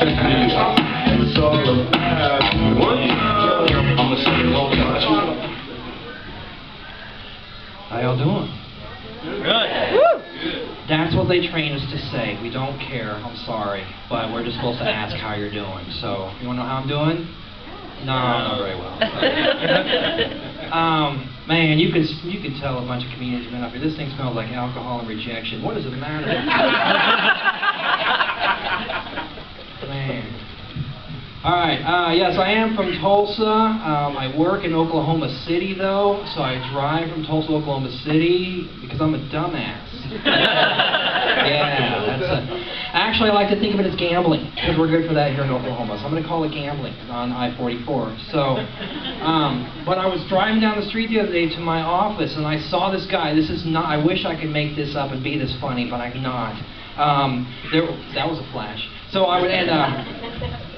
It's all about one time. I'm a single guy. How y'all doing? Good. That's what they train us to say. We don't care. I'm sorry, but we're just supposed to ask how you're doing. So, you want to know how I'm doing? No, not very well. Man, you could tell a bunch of comedians have been up here. This thing smells like alcohol and rejection. What is the matter? Man. All right. Yes, I am from Tulsa. I work in Oklahoma City, though, so I drive from Tulsa, Oklahoma City, because I'm a dumbass. Yeah, that's it. Actually, I like to think of it as gambling, because we're good for that here in Oklahoma. So I'm going to call it gambling on I-44. So, but I was driving down the street the other day to my office, and I saw this guy. This is not. I wish I could make this up and be this funny, but I'm not. That was a flash. So I would end up,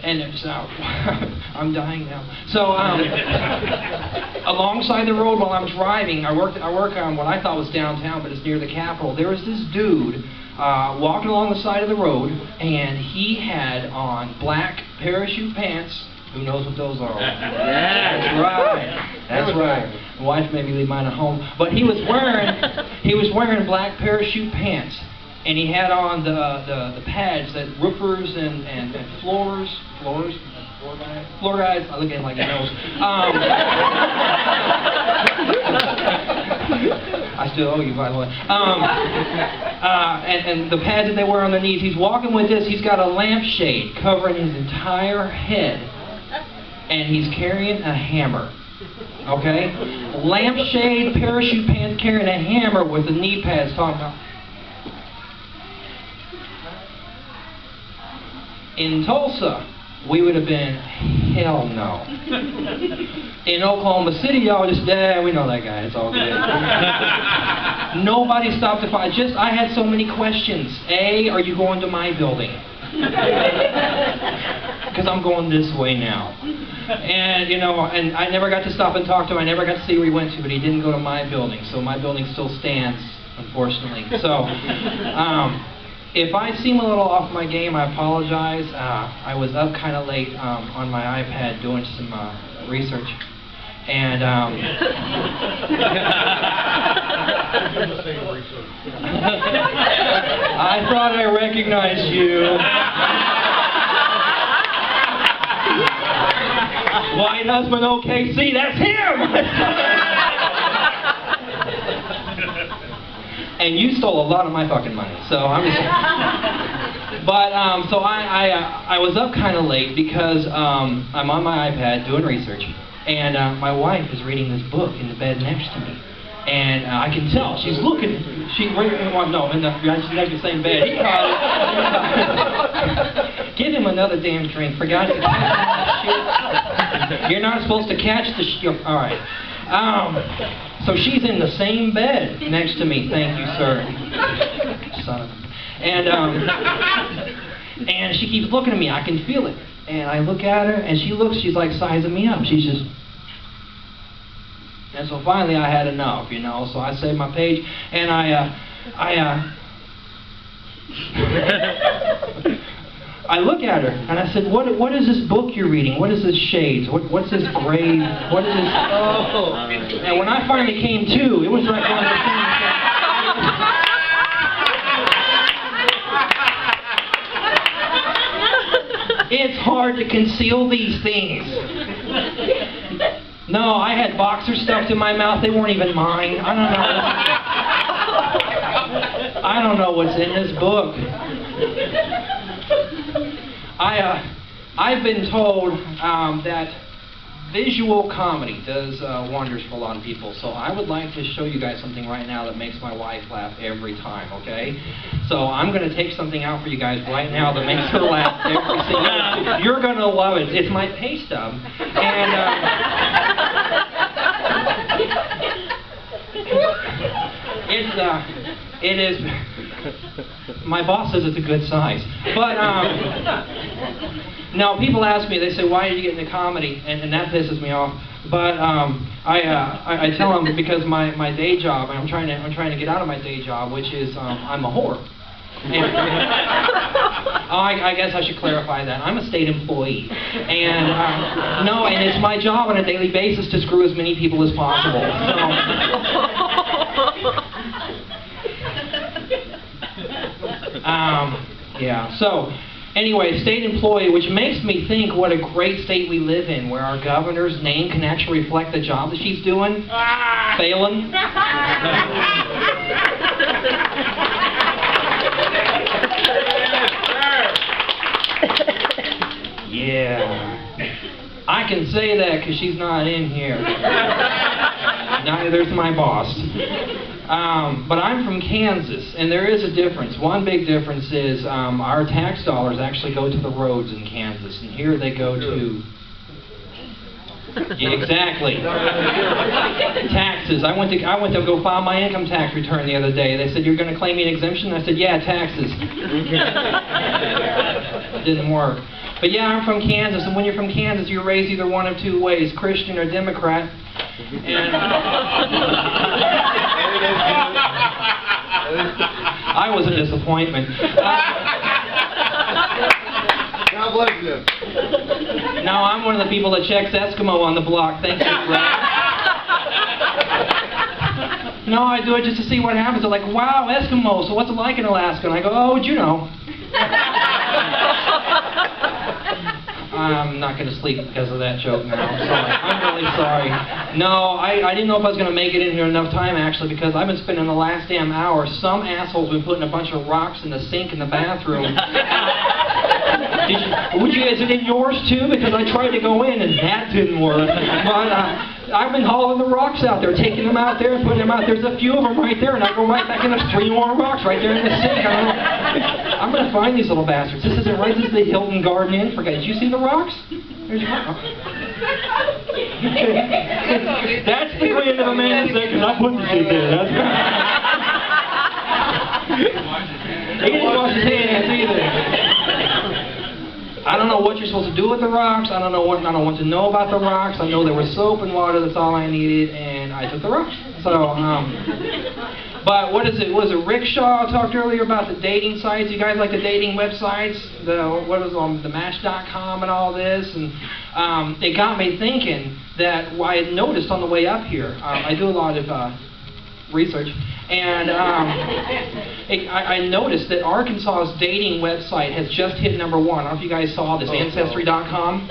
and so I'm dying now. So alongside the road while I'm driving, I work on what I thought was downtown, but it's near the Capitol. There was this dude walking along the side of the road, and he had on black parachute pants. Who knows what those are? That's right. That's right. My wife made me leave mine at home, but he was wearing black parachute pants. And he had on the pads that roofers and floor guys. I look at him like he knows. I still owe you, by the way. And the pads that they wear on their knees. He's walking with this. He's got a lampshade covering his entire head, and he's carrying a hammer. Okay, lampshade, parachute pants, carrying a hammer with the knee pads. Talking about. In Tulsa, we would have been, hell no. In Oklahoma City, y'all just, we know that guy, it's all good. Nobody stopped to find, I had so many questions. A, are you going to my building? Because I'm going this way now. And, and I never got to stop and talk to him. I never got to see where he went to, but he didn't go to my building. So my building still stands, unfortunately. So, if I seem a little off my game, I apologize. I was up kind of late on my iPad doing some research. And I thought I recognized you. White husband OKC, that's him! And you stole a lot of my fucking money, so I'm just. But so I was up kind of late because I'm on my iPad doing research, and my wife is reading this book in the bed next to me, and I can tell she's looking. She's next to the same bed. He caught it. Give him another damn drink, for God's sake. You're not supposed to catch the shit. All right. So she's in the same bed next to me. Thank you, sir. Son of a... And she keeps looking at me. I can feel it. And I look at her, and she's like sizing me up. She's just... And so finally I had enough, so I saved my page, and I look at her, and I said, what is this book you're reading? What is this shades? What's this gray? What is this? Oh. And when I finally came to, it was like one of the things. It's hard to conceal these things. No, I had boxers stuffed in my mouth. They weren't even mine. I don't know what's in this book. I've been told that visual comedy does wonders for a lot of people. So I would like to show you guys something right now that makes my wife laugh every time, okay? So I'm going to take something out for you guys right now that makes her laugh every single time. You're going to love it. It's my pay stub. And it is, my boss says it's a good size. But, now people ask me, they say, why did you get into comedy? And that pisses me off. But I tell them because my day job, I'm trying to get out of my day job, which is I'm a whore. And, I guess I should clarify that. I'm a state employee. And, no, and it's my job on a daily basis to screw as many people as possible. Yeah, so, anyway, state employee, which makes me think what a great state we live in, where our governor's name can actually reflect the job that she's doing. Failing. Yeah. I can say that because she's not in here. Neither's my boss. But I'm from Kansas, and there is a difference. One big difference is our tax dollars actually go to the roads in Kansas, and here they go to... Yeah, exactly. Taxes. I went to go file my income tax return the other day. They said, "You're going to claim me an exemption?" I said, "Yeah, taxes." It didn't work. But yeah, I'm from Kansas, and when you're from Kansas, you're raised either one of two ways, Christian or Democrat. And I was a disappointment. God bless you. No, I'm one of the people that checks Eskimo on the block. Thank you, Fred. No, I do it just to see what happens. They're like, "Wow, Eskimo, so what's it like in Alaska?" And I go, "Oh, would you know?" I'm not going to sleep because of that joke now. I'm sorry. I'm really sorry. No, I didn't know if I was going to make it in here enough time, actually, because I've been spending the last damn hour. Some asshole's been putting a bunch of rocks in the sink in the bathroom. Is it in yours too? Because I tried to go in and that didn't work. But I've been hauling the rocks out there, taking them out there and putting them out. There's a few of them right there, and I go right back in. There's 3 more rocks right there in the sink. I'm going to find these little bastards. This isn't right. This is the Hilton Garden Inn. Did you see the rocks? There's your rock. That's the grin of a man saying, "Because I put the shit there." That's He didn't wash his hands either. I don't know what you're supposed to do with the rocks. I don't want to know about the rocks. I know there was soap and water. That's all I needed, and I took the rocks. So, but what is it? Was it Rickshaw talked earlier about the dating sites? You guys like the dating websites? The Match.com and all this, and it got me thinking that I had noticed on the way up here. I do a lot of research, and I noticed that Arkansas's dating website has just hit #1. I don't know if you guys saw this, Ancestry.com.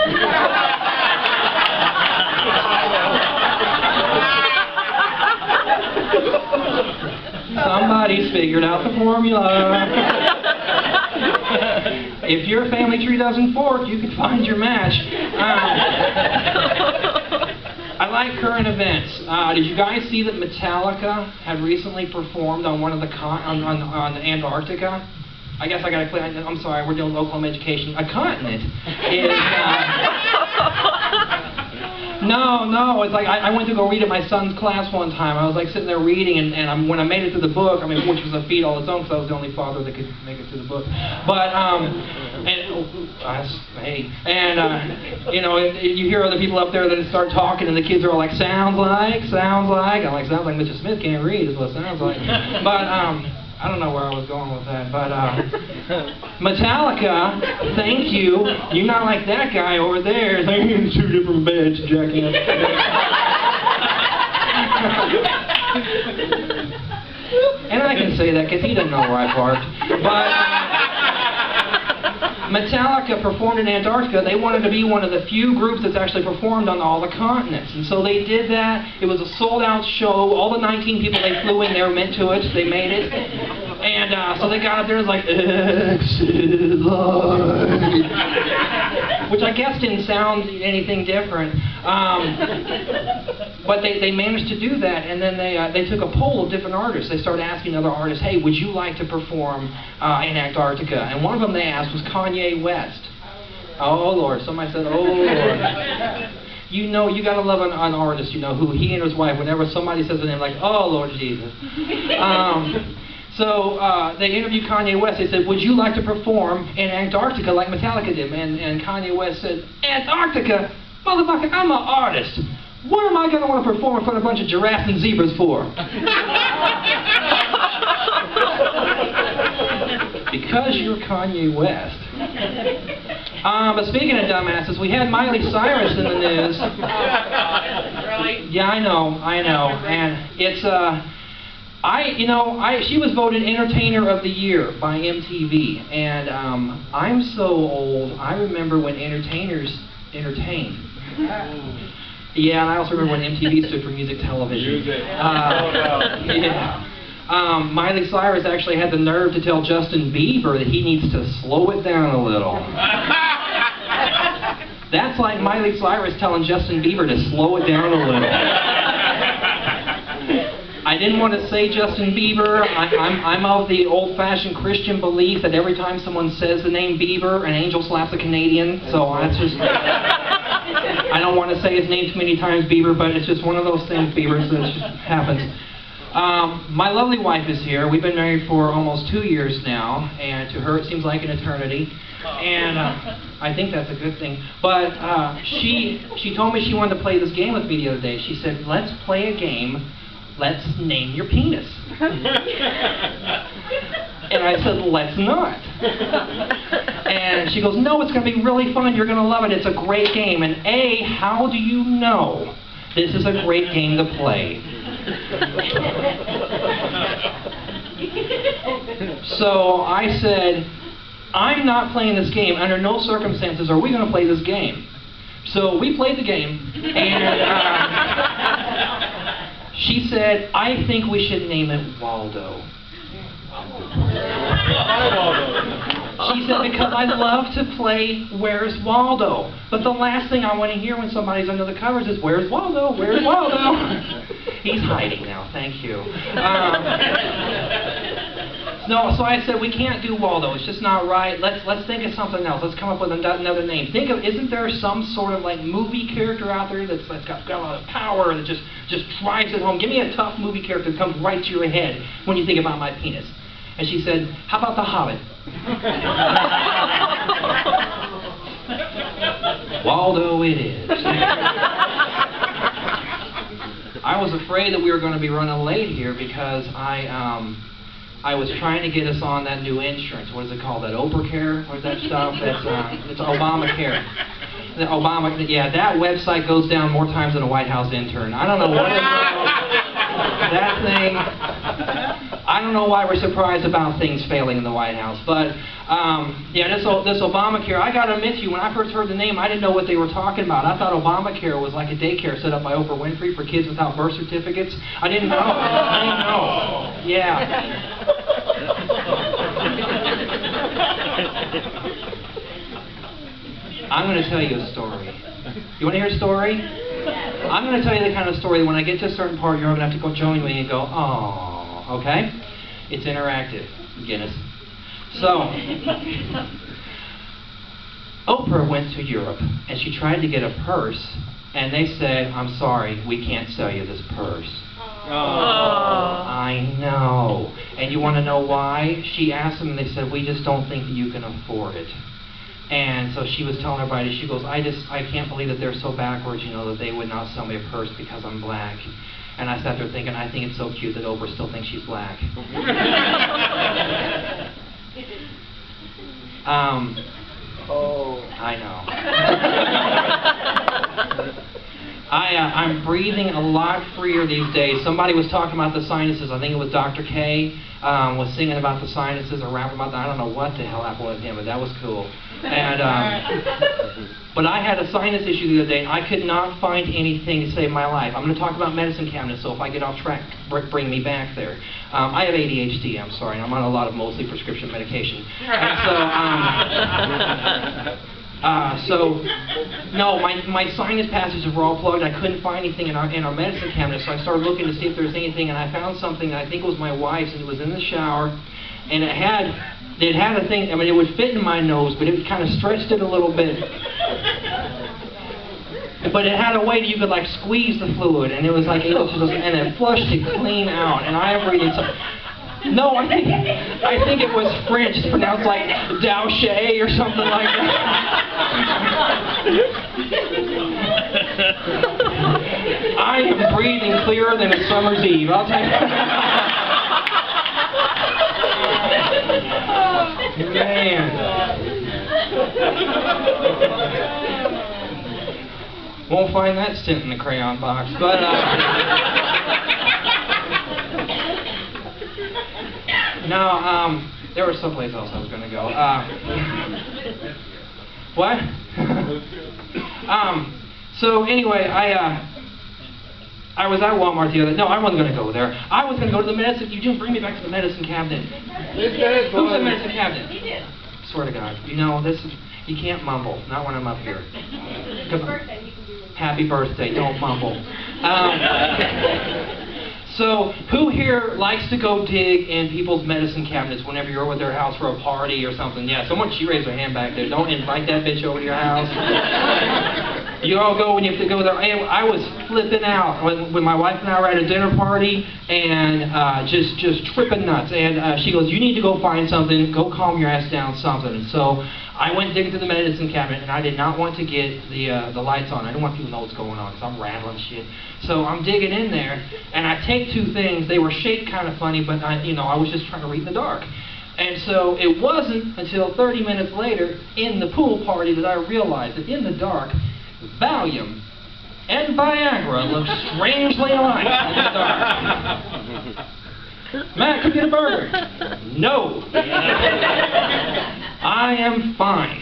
Somebody's figured out the formula. If your family tree doesn't fork, you can find your match. I like current events. Did you guys see that Metallica had recently performed on one of the on Antarctica? I guess I got to clear. I'm sorry, we're doing local home education. A continent is. No, it's like I went to go read at my son's class one time. I was like sitting there reading, and when I made it through the book, which was a feat all its own, because I was the only father that could make it through the book. But you hear other people up there that start talking, and the kids are all like, sounds like. I'm like, sounds like Mr. Smith can't read is what it sounds like. But I don't know where I was going with that, but Metallica, thank you. You're not like that guy over there. They're in 2 different beds, jackass. And I can say that because he doesn't know where I parked. But Metallica performed in Antarctica. They wanted to be one of the few groups that's actually performed on all the continents. And so they did that. It was a sold-out show. All the 19 people they flew in, they were meant to it. They made it. And so they got up there and was like, exit line. Which I guess didn't sound anything different. But they managed to do that, and then they took a poll of different artists. They started asking other artists, hey, would you like to perform in Antarctica? And one of them they asked was Kanye West. Oh, Lord. Somebody said, oh, Lord. You gotta love an artist, who he and his wife, whenever somebody says the name, like, oh, Lord Jesus. So they interviewed Kanye West. They said, would you like to perform in Antarctica like Metallica did? And Kanye West said, Antarctica? Motherfucker, I'm an artist. What am I going to want to perform in front of a bunch of giraffes and zebras for? because you're Kanye West. But speaking of dumbasses, we had Miley Cyrus in the news. Really? Yeah, I know, and it's she was voted Entertainer of the Year by MTV, and I'm so old. I remember when entertainers entertained. Yeah, and I also remember when MTV stood for music television. Yeah. Miley Cyrus actually had the nerve to tell Justin Bieber that he needs to slow it down a little. That's like Miley Cyrus telling Justin Bieber to slow it down a little. I didn't want to say Justin Bieber. I'm of the old-fashioned Christian belief that every time someone says the name Bieber, an angel slaps a Canadian. So that's just... I don't want to say his name too many times, Bieber, but it's just one of those things, Bieber, so it just happens. My lovely wife is here. We've been married for almost 2 years now, and to her it seems like an eternity. And I think that's a good thing. But she told me she wanted to play this game with me the other day. She said, let's play a game. Let's name your penis. And I said, let's not. And she goes, no, it's going to be really fun. You're going to love it. It's a great game. And A, how do you know this is a great game to play? So I said, I'm not playing this game. Under no circumstances are we going to play this game. So we played the game, and she said, I think we should name it Waldo. She said, because I love to play Where's Waldo? But the last thing I want to hear when somebody's under the covers is, Where's Waldo? Where's Waldo? He's hiding now, thank you. No, so I said, we can't do Waldo. It's just not right. Let's think of something else. Let's come up with another name. Think of, isn't there some sort of like movie character out there that's got a lot of power that just drives it home? Give me a tough movie character that comes right to your head when you think about my penis. And she said, how about The Hobbit? Waldo it is. I was afraid that we were going to be running late here because I was trying to get us on that new insurance. What is it called? That Obamacare? What is that stuff? It's Obamacare. Yeah, that website goes down more times than a White House intern. I don't know what it is. That thing. I don't know why we're surprised about things failing in the White House, but yeah, this Obamacare, I gotta admit to you, when I first heard the name, I didn't know what they were talking about. I thought Obamacare was like a daycare set up by Oprah Winfrey for kids without birth certificates. I didn't know. Yeah. I'm going to tell you a story. You want to hear a story? I'm going to tell you the kind of story that when I get to a certain part, you're going to have to go join me and go, oh, okay? It's interactive. Guinness. So, Oprah went to Europe, and she tried to get a purse, and they said, I'm sorry, we can't sell you this purse. Oh. I know. And you want to know why? She asked them, and they said, we just don't think that you can afford it. And so she was telling everybody, she goes, I can't believe that they're so backwards, you know, that they would not sell me a purse because I'm black. And I sat there thinking, I think it's so cute that Oprah still thinks she's black. I know. I'm breathing a lot freer these days. Somebody was talking about the sinuses. I think it was Dr. K was singing about the sinuses or rapping about that. I don't know what the hell happened with him, but that was cool. And but I had a sinus issue the other day, and I could not find anything to save my life. I'm going to talk about medicine cabinets, so if I get off track, bring me back there. I have ADHD, I'm sorry, and I'm on a lot of mostly prescription medication. And so, no, my sinus passages were all plugged. I couldn't find anything in our medicine cabinet, so I started looking to see if there was anything, and I found something that I think was my wife's, and it was in the shower, and it had a thing. I mean, it would fit in my nose, but it kind of stretched it a little bit. But it had a way that you could like squeeze the fluid, and it was like able to, and it flushed it clean out. And I am breathing. No, I think it was French. It's pronounced like Douche or something like that. I am breathing clearer than a summer's eve. I'll tell you. man. Won't find that stint in the crayon box, but no, there was someplace else I was going to go. What? So anyway, I was at Walmart the other. No, I wasn't going to go there. I was going to go to the medicine. You didn't bring me back to the medicine cabinet. Who's the medicine cabinet? He did. Swear to God. You know this. You can't mumble. Not when I'm up here. Happy birthday. Don't mumble. So, who here likes to go dig in people's medicine cabinets whenever you're over their house for a party or something? Yeah, she raised her hand back there. Don't invite that bitch over to your house. You all go when you have to go there. I was flipping out when my wife and I were at a dinner party and just tripping nuts. And she goes, "You need to go find something. Go calm your ass down, something." And so I went digging through the medicine cabinet, and I did not want to get the lights on. I didn't want people to know what's going on because I'm rattling shit. So I'm digging in there, and I take two things. They were shaped kind of funny, but I was just trying to read in the dark. And so it wasn't until 30 minutes later in the pool party that I realized that in the dark, Valium and Viagra look strangely alike in the dark. Matt, come get a burger. No. I am fine.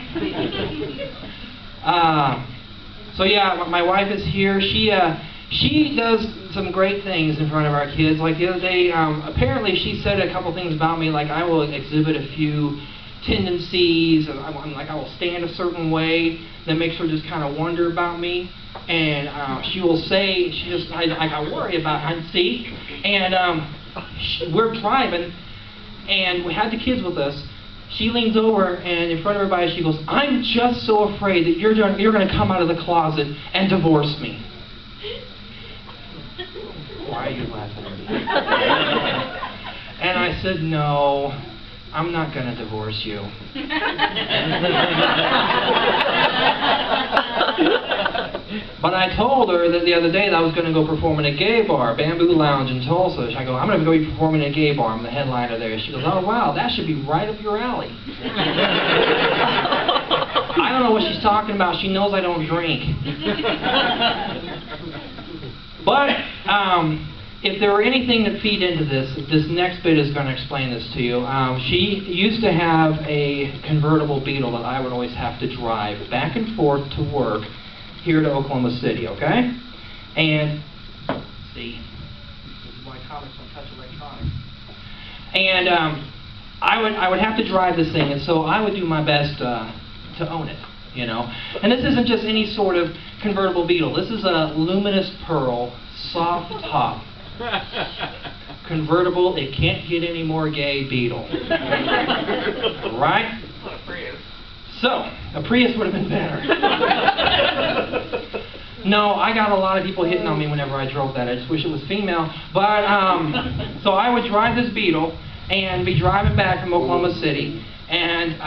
So yeah, my wife is here. She does some great things in front of our kids. Like the other day, apparently she said a couple things about me, like I will exhibit a few tendencies, and I will stand a certain way that makes her just kind of wonder about me. And she will say, I worry about her, see? And we're driving, and we had the kids with us. She leans over, and in front of everybody, she goes, "I'm just so afraid that you're going to come out of the closet and divorce me." Why are you laughing at me? And I said, "No, I'm not going to divorce you." But I told her that the other day that I was going to go perform in a gay bar, Bamboo Lounge in Tulsa. I go, "I'm going to go be performing in a gay bar. I'm the headliner there." She goes, "Oh, wow, that should be right up your alley." I don't know what she's talking about. She knows I don't drink. But if there were anything that feed into this next bit is going to explain this to you. She used to have a convertible Beetle that I would always have to drive back and forth to work here to Oklahoma City, okay? And, see, this is why comics don't touch electronics. And I would have to drive this thing, and so I would do my best to own it, you know? And this isn't just any sort of convertible Beetle. This is a luminous pearl, soft top, convertible, it can't get any more gay Beetle. Right? So, a Prius would have been better. No, I got a lot of people hitting on me whenever I drove that. I just wish it was female. But, so I would drive this Beetle and be driving back from Oklahoma City. And,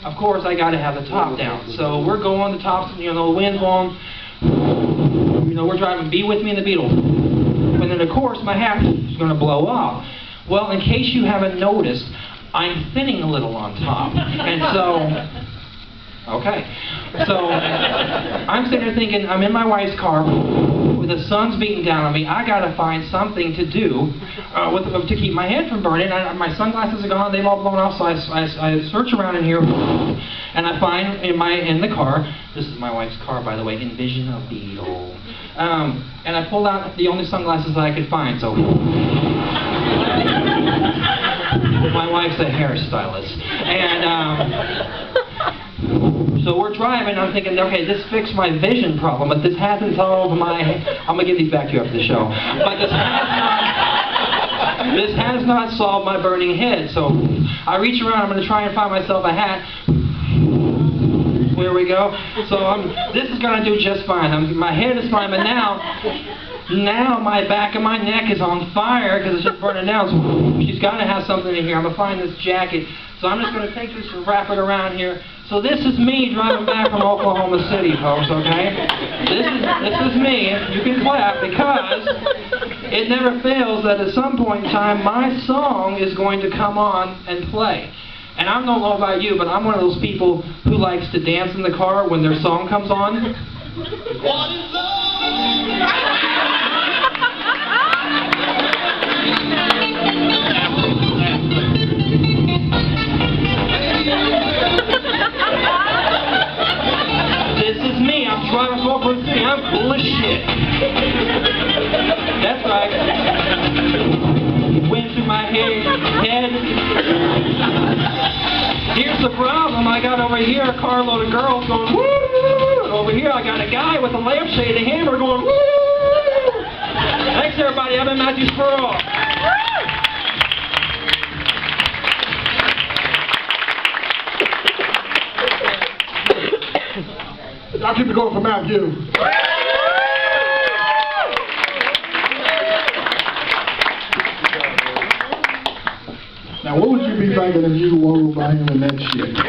of course, I got to have the top down. So we're going, the top's, the wind's blowing. We're driving, be with me in the Beetle. And then, of course, my hat is going to blow off. Well, in case you haven't noticed, I'm thinning a little on top. And so... Okay, so I'm sitting there thinking, I'm in my wife's car, with the sun's beating down on me. I gotta find something to do to keep my head from burning. My sunglasses are gone; they've all blown off. So I search around in here, and I find in the car. This is my wife's car, by the way. Envision a Beetle. And I pulled out the only sunglasses that I could find. So my wife's a hairstylist, and. So we're driving, I'm thinking, okay, this fixed my vision problem, but this hasn't solved my... I'm going to give these back to you after the show. But this has not solved my burning head. So I reach around, I'm going to try and find myself a hat. Here we go. So this is going to do just fine. My head is fine, but now my back of my neck is on fire because it's just burning down. So she's got to have something in here. I'm going to find this jacket. So I'm just going to take this and wrap it around here. So this is me driving back from Oklahoma City, folks, okay? This is me. You can clap because it never fails that at some point in time my song is going to come on and play. And I don't know about you, but I'm one of those people who likes to dance in the car when their song comes on. What is This is me. I'm driving for Oakland City. I'm cool as shit. That's right. Went through my head. Here's the problem. I got over here a carload of girls going woo. And over here I got a guy with a lampshade and a hammer going woo. Thanks everybody. I've been Matthew Squirrel. Y'all keep it going for Matthew. Now, what would you be thinking if you were by him in that shit?